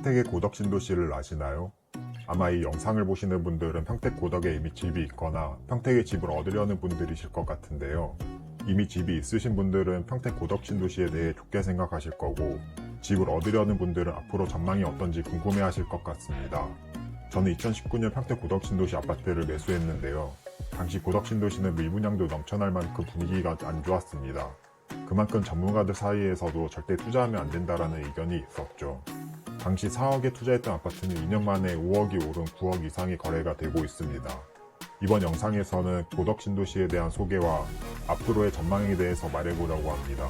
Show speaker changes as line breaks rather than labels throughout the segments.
평택의 고덕 신도시를 아시나요? 아마 이 영상을 보시는 분들은 평택 고덕에 이미 집이 있거나 평택에 집을 얻으려는 분들이실 것 같은데요. 이미 집이 있으신 분들은 평택 고덕 신도시에 대해 좋게 생각하실 거고, 집을 얻으려는 분들은 앞으로 전망이 어떤지 궁금해 하실 것 같습니다. 저는 2019년 평택 고덕 신도시 아파트를 매수했는데요. 당시 고덕 신도시는 미분양도 넘쳐날 만큼 분위기가 안 좋았습니다. 그만큼 전문가들 사이에서도 절대 투자하면 안 된다라는 의견이 있었죠. 당시 4억에 투자했던 아파트는 2년 만에 5억이 오른 9억 이상의 거래가 되고 있습니다. 이번 영상에서는 고덕 신도시에 대한 소개와 앞으로의 전망에 대해서 말해보려고 합니다.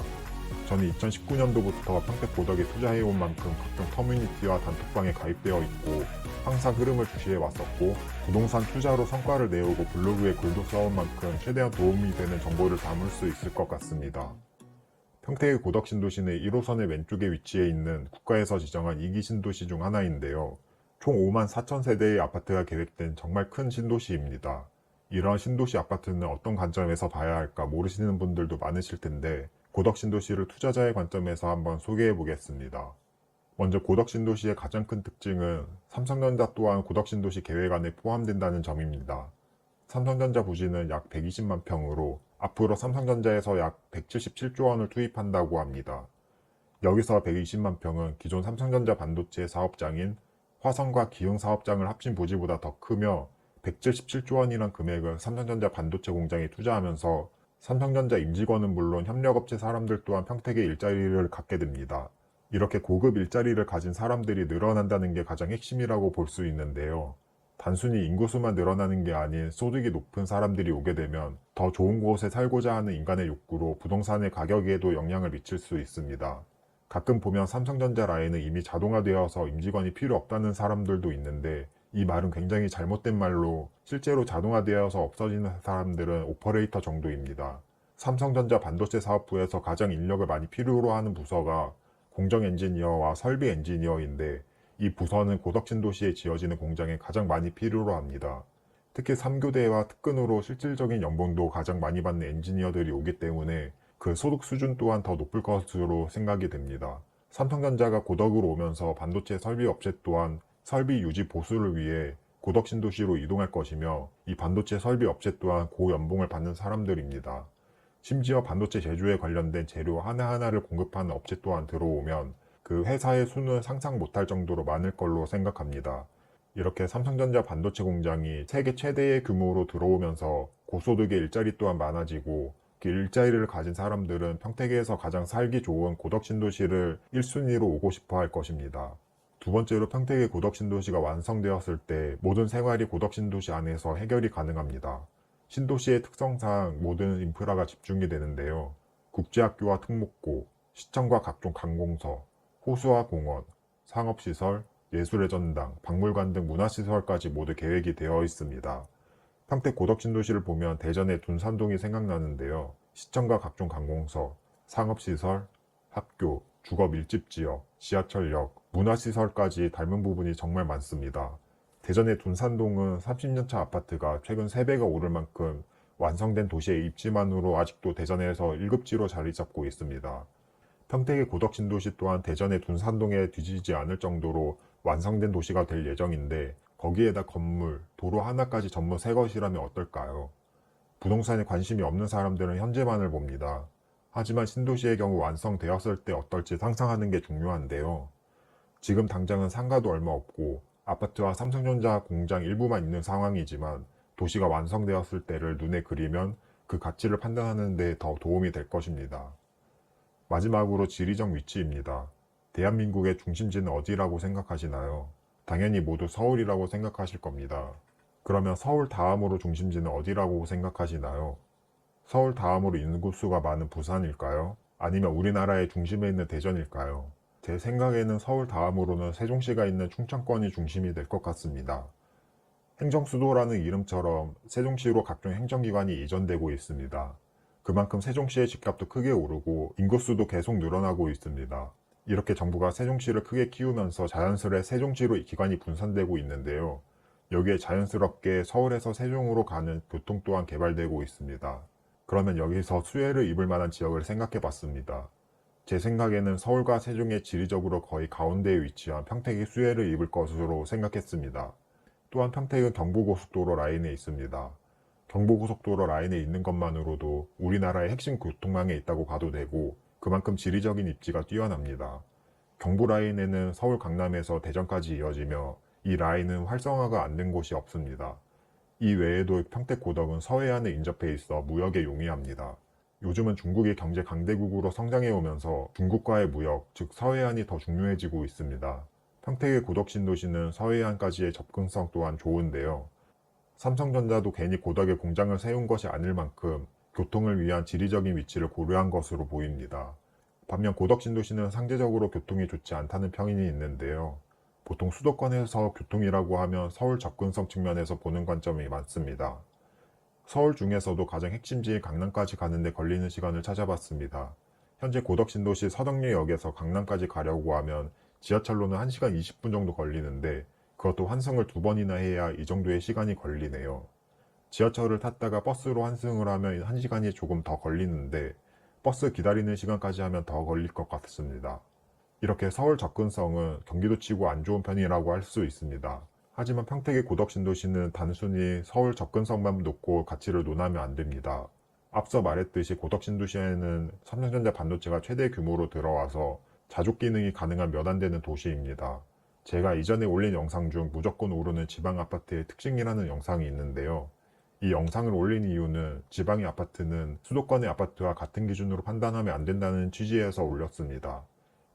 저는 2019년도부터 평택 고덕에 투자해온 만큼 각종 커뮤니티와 단톡방에 가입되어 있고 항상 흐름을 주시해 왔었고, 부동산 투자로 성과를 내오고 블로그에 글도 써온 만큼 최대한 도움이 되는 정보를 담을 수 있을 것 같습니다. 평택의 고덕 신도시는 1호선의 왼쪽에 위치해 있는 국가에서 지정한 2기 신도시 중 하나인데요. 총 5만 4천 세대의 아파트가 계획된 정말 큰 신도시입니다. 이러한 신도시 아파트는 어떤 관점에서 봐야 할까 모르시는 분들도 많으실 텐데, 고덕 신도시를 투자자의 관점에서 한번 소개해 보겠습니다. 먼저 고덕 신도시의 가장 큰 특징은 삼성전자 또한 고덕 신도시 계획안에 포함된다는 점입니다. 삼성전자 부지는 약 120만 평으로 앞으로 삼성전자에서 약 177조 원을 투입한다고 합니다. 여기서 120만 평은 기존 삼성전자 반도체 사업장인 화성과 기흥 사업장을 합친 부지보다 더 크며, 177조 원이란 금액은 삼성전자 반도체 공장에 투자하면서 삼성전자 임직원은 물론 협력업체 사람들 또한 평택에 일자리를 갖게 됩니다. 이렇게 고급 일자리를 가진 사람들이 늘어난다는 게 가장 핵심이라고 볼 수 있는데요. 단순히 인구수만 늘어나는 게 아닌 소득이 높은 사람들이 오게 되면 더 좋은 곳에 살고자 하는 인간의 욕구로 부동산의 가격에도 영향을 미칠 수 있습니다. 가끔 보면 삼성전자 라인은 이미 자동화되어서 임직원이 필요 없다는 사람들도 있는데, 이 말은 굉장히 잘못된 말로 실제로 자동화되어서 없어지는 사람들은 오퍼레이터 정도입니다. 삼성전자 반도체 사업부에서 가장 인력을 많이 필요로 하는 부서가 공정 엔지니어와 설비 엔지니어인데, 이 부서는 고덕 신도시에 지어지는 공장에 가장 많이 필요로 합니다. 특히 3교대와 특근으로 실질적인 연봉도 가장 많이 받는 엔지니어들이 오기 때문에 그 소득 수준 또한 더 높을 것으로 생각이 됩니다. 삼성전자가 고덕으로 오면서 반도체 설비 업체 또한 설비 유지 보수를 위해 고덕 신도시로 이동할 것이며, 이 반도체 설비 업체 또한 고연봉을 받는 사람들입니다. 심지어 반도체 제조에 관련된 재료 하나하나를 공급하는 업체 또한 들어오면 그 회사의 수는 상상 못할 정도로 많을 걸로 생각합니다. 이렇게 삼성전자 반도체 공장이 세계 최대의 규모로 들어오면서 고소득의 일자리 또한 많아지고, 그 일자리를 가진 사람들은 평택에서 가장 살기 좋은 고덕 신도시를 1순위로 오고 싶어 할 것입니다. 두 번째로 평택의 고덕 신도시가 완성되었을 때 모든 생활이 고덕 신도시 안에서 해결이 가능합니다. 신도시의 특성상 모든 인프라가 집중이 되는데요. 국제학교와 특목고, 시청과 각종 관공서, 호수와 공원, 상업시설, 예술의 전당, 박물관 등 문화시설까지 모두 계획이 되어 있습니다. 평택 고덕 신도시를 보면 대전의 둔산동이 생각나는데요. 시청과 각종 관공서, 상업시설, 학교, 주거 밀집지역, 지하철역, 문화시설까지 닮은 부분이 정말 많습니다. 대전의 둔산동은 30년차 아파트가 최근 3배가 오를 만큼 완성된 도시의 입지만으로 아직도 대전에서 1급지로 자리 잡고 있습니다. 평택의 고덕 신도시 또한 대전의 둔산동에 뒤지지 않을 정도로 완성된 도시가 될 예정인데, 거기에다 건물, 도로 하나까지 전부 새 것이라면 어떨까요? 부동산에 관심이 없는 사람들은 현재만을 봅니다. 하지만 신도시의 경우 완성되었을 때 어떨지 상상하는 게 중요한데요. 지금 당장은 상가도 얼마 없고 아파트와 삼성전자 공장 일부만 있는 상황이지만, 도시가 완성되었을 때를 눈에 그리면 그 가치를 판단하는 데 더 도움이 될 것입니다. 마지막으로 지리적 위치입니다. 대한민국의 중심지는 어디라고 생각하시나요? 당연히 모두 서울이라고 생각하실 겁니다. 그러면 서울 다음으로 중심지는 어디라고 생각하시나요? 서울 다음으로 인구수가 많은 부산일까요? 아니면 우리나라의 중심에 있는 대전일까요? 제 생각에는 서울 다음으로는 세종시가 있는 충청권이 중심이 될 것 같습니다. 행정수도라는 이름처럼 세종시로 각종 행정기관이 이전되고 있습니다. 그만큼 세종시의 집값도 크게 오르고 인구수도 계속 늘어나고 있습니다. 이렇게 정부가 세종시를 크게 키우면서 자연스레 세종시로 기관이 분산되고 있는데요. 여기에 자연스럽게 서울에서 세종으로 가는 교통 또한 개발되고 있습니다. 그러면 여기서 수혜를 입을 만한 지역을 생각해 봤습니다. 제 생각에는 서울과 세종의 지리적으로 거의 가운데에 위치한 평택이 수혜를 입을 것으로 생각했습니다. 또한 평택은 경부고속도로 라인에 있습니다. 경부고속도로 라인에 있는 것만으로도 우리나라의 핵심 교통망에 있다고 봐도 되고 그만큼 지리적인 입지가 뛰어납니다. 경부 라인에는 서울 강남에서 대전까지 이어지며 이 라인은 활성화가 안 된 곳이 없습니다. 이 외에도 평택 고덕은 서해안에 인접해 있어 무역에 용이합니다. 요즘은 중국이 경제 강대국으로 성장해 오면서 중국과의 무역, 즉 서해안이 더 중요해지고 있습니다. 평택의 고덕 신도시는 서해안까지의 접근성 또한 좋은데요. 삼성전자도 괜히 고덕에 공장을 세운 것이 아닐 만큼 교통을 위한 지리적인 위치를 고려한 것으로 보입니다. 반면 고덕 신도시는 상대적으로 교통이 좋지 않다는 평이 있는데요. 보통 수도권에서 교통이라고 하면 서울 접근성 측면에서 보는 관점이 많습니다. 서울 중에서도 가장 핵심지인 강남까지 가는데 걸리는 시간을 찾아봤습니다. 현재 고덕 신도시 서덕리역에서 강남까지 가려고 하면 지하철로는 1시간 20분 정도 걸리는데 그것도 환승을 2번이나 해야 이 정도의 시간이 걸리네요. 지하철을 탔다가 버스로 환승을 하면 1시간이 조금 더 걸리는데 버스 기다리는 시간까지 하면 더 걸릴 것 같습니다. 이렇게 서울 접근성은 경기도 치고 안 좋은 편이라고 할 수 있습니다. 하지만 평택의 고덕 신도시는 단순히 서울 접근성만 놓고 가치를 논하면 안 됩니다. 앞서 말했듯이 고덕 신도시에는 삼성전자 반도체가 최대 규모로 들어와서 자족 기능이 가능한 몇 안 되는 도시입니다. 제가 이전에 올린 영상 중 무조건 오르는 지방 아파트의 특징이라는 영상이 있는데요. 이 영상을 올린 이유는 지방의 아파트는 수도권의 아파트와 같은 기준으로 판단하면 안 된다는 취지에서 올렸습니다.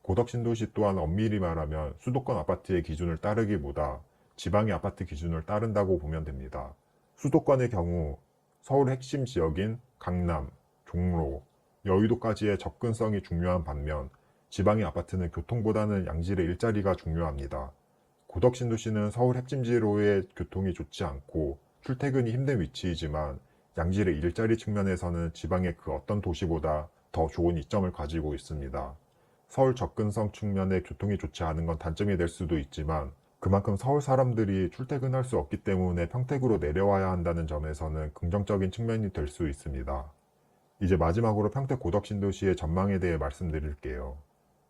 고덕 신도시 또한 엄밀히 말하면 수도권 아파트의 기준을 따르기보다 지방의 아파트 기준을 따른다고 보면 됩니다. 수도권의 경우 서울 핵심 지역인 강남, 종로, 여의도까지의 접근성이 중요한 반면 지방의 아파트는 교통보다는 양질의 일자리가 중요합니다. 고덕 신도시는 서울 핵심지로의 교통이 좋지 않고 출퇴근이 힘든 위치이지만 양질의 일자리 측면에서는 지방의 그 어떤 도시보다 더 좋은 이점을 가지고 있습니다. 서울 접근성 측면에 교통이 좋지 않은 건 단점이 될 수도 있지만 그만큼 서울 사람들이 출퇴근할 수 없기 때문에 평택으로 내려와야 한다는 점에서는 긍정적인 측면이 될 수 있습니다. 이제 마지막으로 평택 고덕 신도시의 전망에 대해 말씀드릴게요.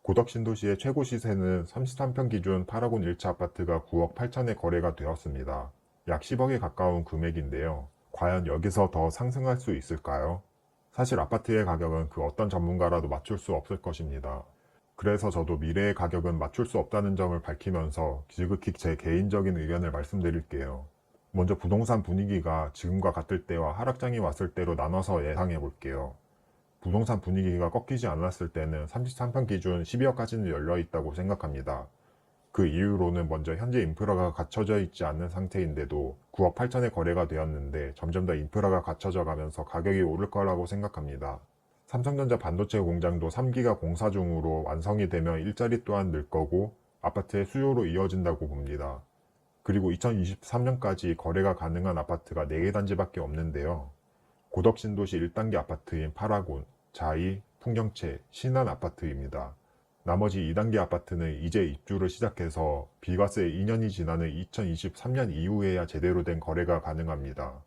고덕 신도시의 최고 시세는 33평 기준 8억원 1차 아파트가 9억 8천에 거래가 되었습니다. 약 10억에 가까운 금액인데요. 과연 여기서 더 상승할 수 있을까요? 사실 아파트의 가격은 그 어떤 전문가라도 맞출 수 없을 것입니다. 그래서 저도 미래의 가격은 맞출 수 없다는 점을 밝히면서 지극히 제 개인적인 의견을 말씀드릴게요. 먼저 부동산 분위기가 지금과 같을 때와 하락장이 왔을 때로 나눠서 예상해 볼게요. 부동산 분위기가 꺾이지 않았을 때는 33평 기준 12억까지는 열려 있다고 생각합니다. 그 이유로는 먼저 현재 인프라가 갖춰져 있지 않는 상태인데도 9억 8천에 거래가 되었는데 점점 더 인프라가 갖춰져 가면서 가격이 오를 거라고 생각합니다. 삼성전자 반도체 공장도 3기가 공사 중으로 완성이 되면 일자리 또한 늘 거고 아파트의 수요로 이어진다고 봅니다. 그리고 2023년까지 거래가 가능한 아파트가 4개 단지밖에 없는데요. 고덕 신도시 1단계 아파트인 파라곤, 자이, 풍경채, 신한 아파트입니다. 나머지 2단계 아파트는 이제 입주를 시작해서 비과세 2년이 지나는 2023년 이후에야 제대로 된 거래가 가능합니다.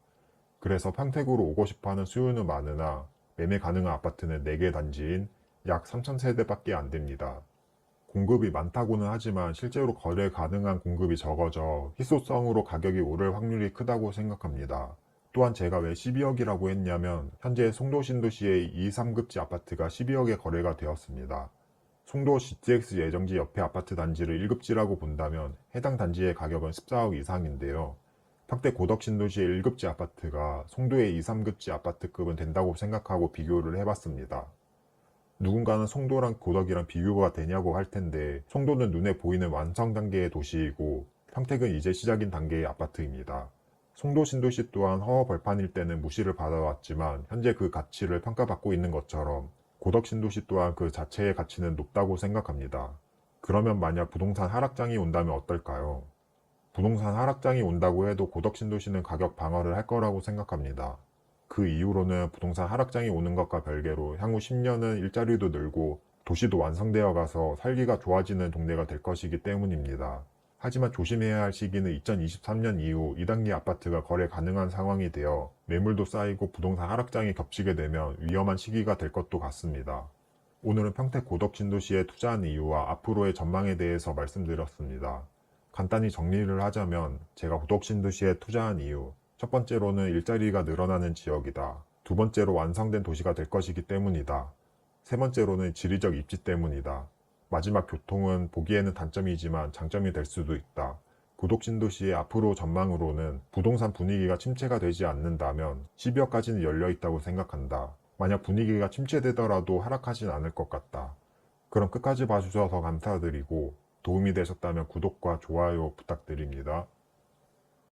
그래서 평택으로 오고 싶어하는 수요는 많으나 매매 가능한 아파트는 4개 단지인 약 3,000세대밖에 안 됩니다. 공급이 많다고는 하지만 실제로 거래 가능한 공급이 적어져 희소성으로 가격이 오를 확률이 크다고 생각합니다. 또한 제가 왜 12억이라고 했냐면 현재 송도 신도시의 2, 3급지 아파트가 12억에 거래가 되었습니다. 송도 GTX 예정지 옆에 아파트 단지를 1급지라고 본다면 해당 단지의 가격은 14억 이상인데요. 평택 고덕 신도시의 1급지 아파트가 송도의 2, 3급지 아파트급은 된다고 생각하고 비교를 해봤습니다. 누군가는 송도랑 고덕이랑 비교가 되냐고 할 텐데 송도는 눈에 보이는 완성 단계의 도시이고 평택은 이제 시작인 단계의 아파트입니다. 송도 신도시 또한 허허 벌판일 때는 무시를 받아왔지만 현재 그 가치를 평가받고 있는 것처럼 고덕 신도시 또한 그 자체의 가치는 높다고 생각합니다. 그러면 만약 부동산 하락장이 온다면 어떨까요? 부동산 하락장이 온다고 해도 고덕 신도시는 가격 방어를 할 거라고 생각합니다. 그 이후로는 부동산 하락장이 오는 것과 별개로 향후 10년은 일자리도 늘고 도시도 완성되어 가서 살기가 좋아지는 동네가 될 것이기 때문입니다. 하지만 조심해야 할 시기는 2023년 이후 2단계 아파트가 거래 가능한 상황이 되어 매물도 쌓이고 부동산 하락장이 겹치게 되면 위험한 시기가 될 것도 같습니다. 오늘은 평택 고덕신도시에 투자한 이유와 앞으로의 전망에 대해서 말씀드렸습니다. 간단히 정리를 하자면 제가 고덕신도시에 투자한 이유, 첫 번째로는 일자리가 늘어나는 지역이다. 두 번째로 완성된 도시가 될 것이기 때문이다. 세 번째로는 지리적 입지 때문이다. 마지막 교통은 보기에는 단점이지만 장점이 될 수도 있다. 고덕신도시의 앞으로 전망으로는 부동산 분위기가 침체가 되지 않는다면 12월까지는 열려 있다고 생각한다. 만약 분위기가 침체되더라도 하락하진 않을 것 같다. 그럼 끝까지 봐주셔서 감사드리고 도움이 되셨다면 구독과 좋아요 부탁드립니다.